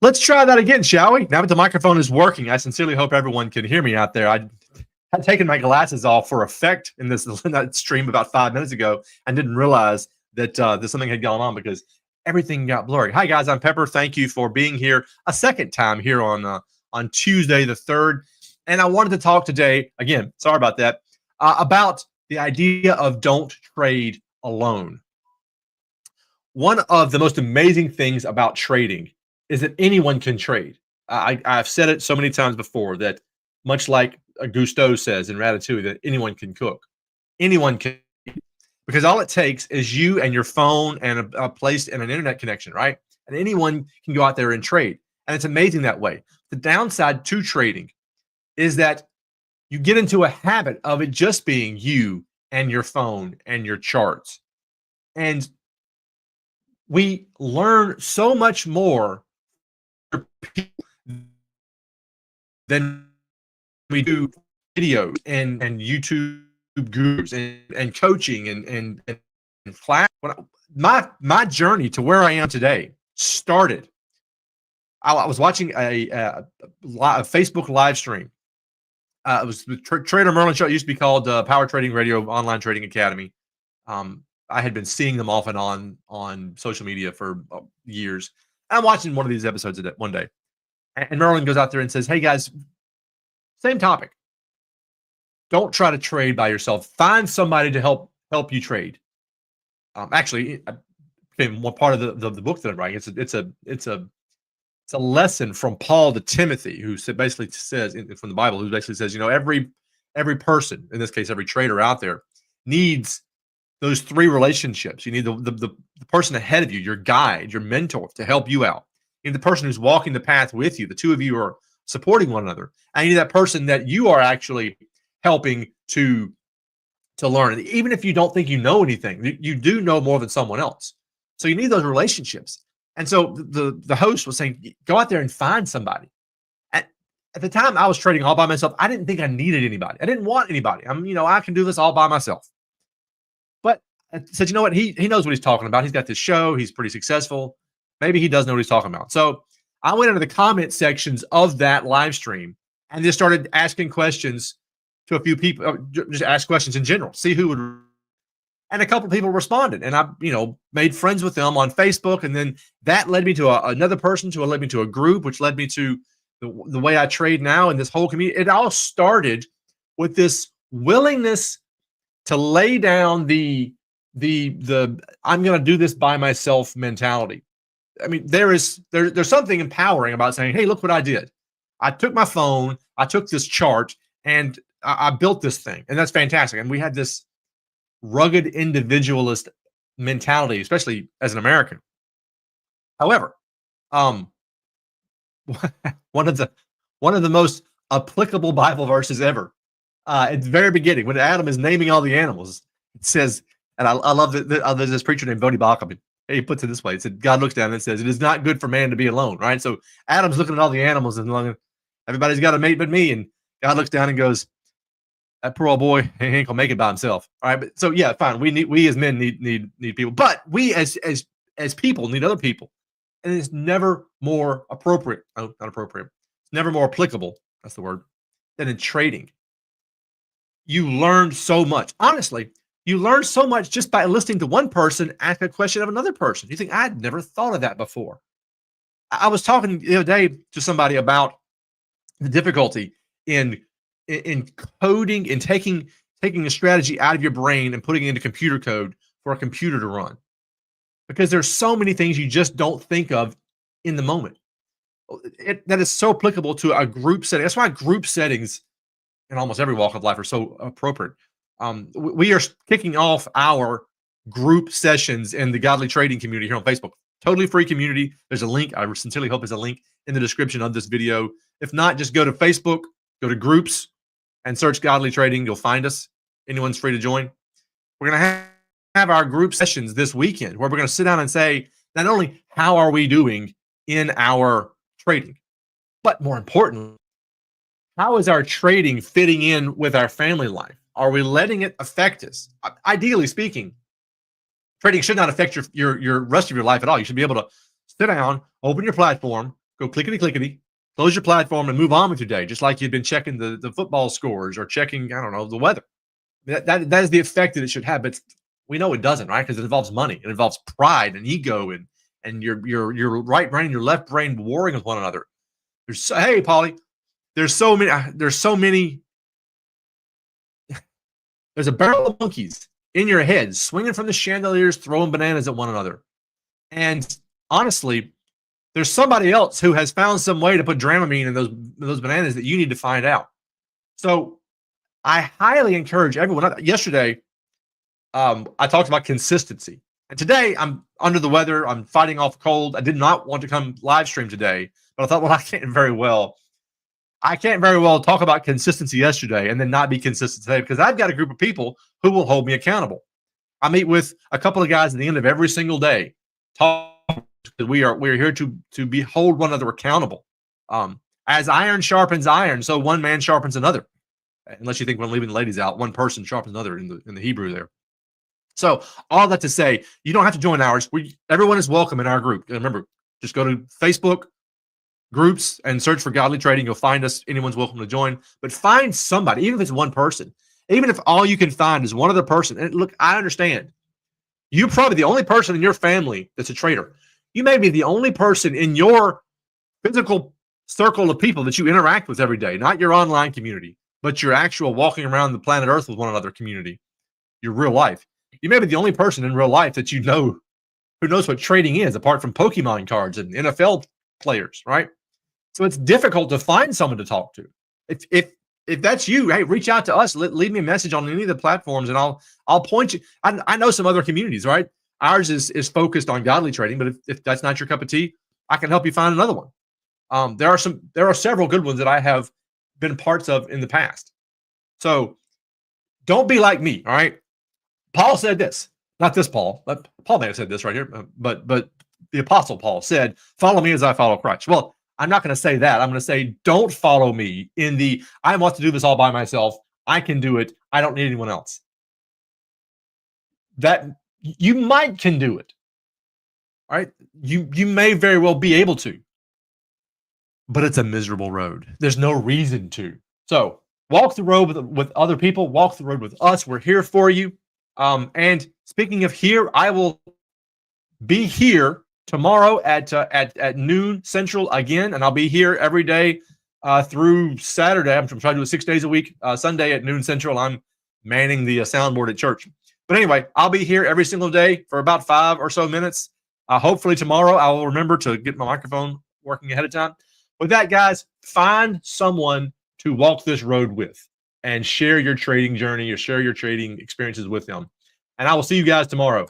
Let's try that again, shall we? Now that the microphone is working, I sincerely hope everyone can hear me out there. I had taken my glasses off for effect in this stream about 5 minutes ago and didn't realize that there's something had gone on because everything got blurry. Hi, guys. I'm Pepper. Thank you for being here a second time here on Tuesday the 3rd. And I wanted to talk today, again, sorry about that, about the idea of don't trade alone. One of the most amazing things about trading is that anyone can trade. I've said it so many times before that much like Gusteau says in Ratatouille, that anyone can cook. Anyone can, because all it takes is you and your phone and a place and an internet connection, right? And anyone can go out there and trade. And it's amazing that way. The downside to trading is that you get into a habit of it just being you and your phone and your charts. And we learn so much more than we do videos and YouTube gurus and coaching and class. My journey to where I am today started. I was watching a Facebook live stream. It was the Trader Merlin show. It used to be called Power Trading Radio Online Trading Academy. I had been seeing them off and on social media for years. I'm watching one of these episodes one day, and Merlin goes out there and says, "Hey guys, same topic. Don't try to trade by yourself. Find somebody to help you trade." Actually, it became one part of the book that I'm writing. It's a lesson from Paul to Timothy, who basically says from the Bible, who basically says, every person, in this case, every trader out there, needs those three relationships. You need the person ahead of you, your guide, your mentor, to help you out. You need the person who's walking the path with you. The two of you are supporting one another. And you need that person that you are actually helping to learn. Even if you don't think you know anything, you do know more than someone else. So you need those relationships. And so the host was saying, go out there and find somebody. At the time I was trading all by myself, I didn't think I needed anybody. I didn't want anybody. I can do this all by myself. But I said, you know what? He knows what he's talking about. He's got this show. He's pretty successful. Maybe he does know what he's talking about. So I went into the comment sections of that live stream and just started asking questions to a few people, just ask questions in general, see who would. And a couple of people responded, and I, made friends with them on Facebook, and then that led me to another person, led me to a group, which led me to the way I trade now, and this whole community. It all started with this willingness to lay down the I'm going to do this by myself mentality. I mean, there's something empowering about saying, hey, look what I did. I took my phone, I took this chart, and I built this thing, and that's fantastic. And we had this rugged individualist mentality, especially as an American. However, one of the most applicable Bible verses ever, at the very beginning, when Adam is naming all the animals, it says, and I love that there's this preacher named Bodhi Bachman. He puts it this way: it said, God looks down and says, "It is not good for man to be alone." Right? So Adam's looking at all the animals and looking, everybody's got a mate but me, and God looks down and goes, that poor old boy, he ain't gonna make it by himself. All right, but so yeah, fine. We as men need people, but we as people need other people, and it's never more appropriate. Oh, not appropriate. It's never more applicable. That's the word. Than in trading. You learn so much. Honestly, you learn so much just by listening to one person ask a question of another person. You think, I'd never thought of that before. I was talking the other day to somebody about the difficulty in coding and taking a strategy out of your brain and putting it into computer code for a computer to run, because there's so many things you just don't think of in the moment. That is so applicable to a group setting. That's why group settings in almost every walk of life are so appropriate. We are kicking off our group sessions in the Godly Trading community here on Facebook. Totally free community. There's a link. I sincerely hope there's a link in the description of this video. If not, just go to Facebook, go to groups, and search Godly Trading. You'll find us. Anyone's free to join. We're going to have our group sessions this weekend where we're going to sit down and say, not only how are we doing in our trading, but more importantly, how is our trading fitting in with our family life? Are we letting it affect us? Ideally speaking, trading should not affect your rest of your life at all. You should be able to sit down, open your platform, go clickety clickety, close your platform, and move on with your day, just like you've been checking the football scores or checking, I don't know, the weather. That is the effect that it should have, but we know it doesn't, right? Because it involves money, it involves pride and ego, and your right brain and your left brain warring with one another. Hey, Paulie, there's so many. There's a barrel of monkeys in your head, swinging from the chandeliers, throwing bananas at one another. And honestly, there's somebody else who has found some way to put Dramamine in those bananas that you need to find out. So I highly encourage everyone. Yesterday, I talked about consistency. And today, I'm under the weather. I'm fighting off cold. I did not want to come live stream today, but I thought, well, I can't very well talk about consistency yesterday and then not be consistent today, because I've got a group of people who will hold me accountable. I meet with a couple of guys at the end of every single day. We're here to hold one another accountable. As iron sharpens iron, so one man sharpens another. Unless you think when leaving the ladies out, one person sharpens another in the Hebrew there. So all that to say, you don't have to join ours. Everyone is welcome in our group. And remember, just go to Facebook groups and search for Godly Trading. You'll find us. Anyone's welcome to join. But find somebody, even if it's one person, even if all you can find is one other person. And look, I understand. You're probably the only person in your family that's a trader. You may be the only person in your physical circle of people that you interact with every day, not your online community, but your actual walking around the planet Earth with one another community, your real life. You may be the only person in real life that you know who knows what trading is, apart from Pokemon cards and NFL players, right? So it's difficult to find someone to talk to. If that's you, hey, reach out to us. Leave me a message on any of the platforms, and I'll point you. I know some other communities, right? Ours is focused on godly trading, but if that's not your cup of tea, I can help you find another one. There are several good ones that I have been parts of in the past. So don't be like me, all right? Paul said this, not this Paul, but Paul may have said this right here, but the Apostle Paul said, "Follow me as I follow Christ." Well, I'm not going to say that. I'm going to say, don't follow me in the, I want to do this all by myself. I can do it. I don't need anyone else. That you can do it. All right. You may very well be able to, but it's a miserable road. There's no reason to. So walk the road with other people, walk the road with us. We're here for you. And speaking of here, I will be here tomorrow at noon Central again, and I'll be here every day through Saturday. I'm trying to do it 6 days a week. Sunday at noon Central, I'm manning the soundboard at church. But anyway, I'll be here every single day for about 5 or so minutes. Hopefully tomorrow I will remember to get my microphone working ahead of time. With that, guys, find someone to walk this road with and share your trading journey or share your trading experiences with them. And I will see you guys tomorrow.